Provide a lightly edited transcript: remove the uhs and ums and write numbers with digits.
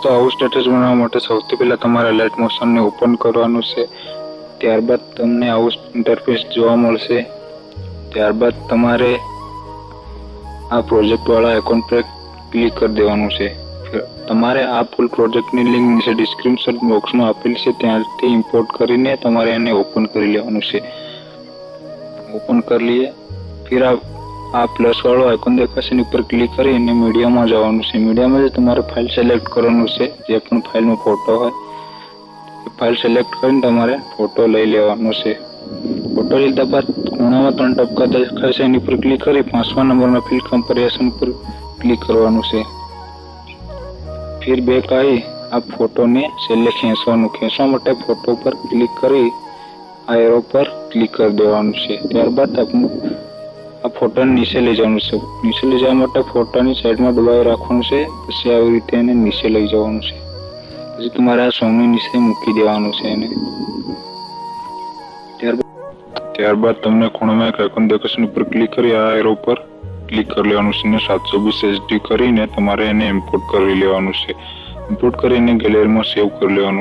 तो आવું સ્ટેટસ બનાવવા માટે સૌથી પહેલા તમારે લાઇટ મોશનને ઓપન કરવાનું છે। ત્યારબાદ તમને આવું ઇન્ટરફેસ જોવા મળશે। ત્યારબાદ તમારે આ પ્રોજેક્ટ વાળા આઇકોન પર ક્લિક કરી દેવાનું છે। તમારે આ ફૂલ પ્રોજેક્ટની લિંક નીચે ડિસ્ક્રિપ્શન બોક્સમાં આપેલ છે ત્યાંથી ઇમ્પોર્ટ કરીને તમારે એને ઓપન કરી લેવાનું છે। ओपन कर लिए फिर आप प्लस वालों आइकन देखा से ऊपर क्लिक करी मीडिया में जावानुं छे। मीडिया में तमारे फाइल सिलेक्ट करवानुं छे। जे पण फाइल में फोटो है फाइल सिलेक्ट करीने तमारे फोटो लई लेवानो छे। फोटो लीधा बाद खूणा में 3 टपका देखाय छे एनी पर क्लिक करी 5वां नंबर में फिल कंपेरिजन पर क्लिक करवानुं छे। फिर बैक आई आप फोटो ने छेल्ले खेंचवा माटे फोटो पर क्लिक करी आ एरो पर क्लिक कर देवानुं छे। त्यारबाद आपने आ फोटो नीचे लई जवानुं छे। नीचे लई जवा माटे फोटोनी साइड में दबावी राखवानुं छे। पछी આવી રીતે એને નીચે લઈ જવાનું છે। પછી તમારે આ સોંગની નીચે મૂકી દેવાનું છે એને। ત્યારબાદ તમને ખૂણામાં એક આઇકન દેખાશે ઉપર ક્લિક કરી આ એરો પર ક્લિક કરી લેવાનું છે ને 720 HD કરીને તમારે એને ઇમ્પોર્ટ કરી લેવાનું છે। ઇમ્પોર્ટ કરીને ગેલેરીમાં સેવ કરી લેવાનું।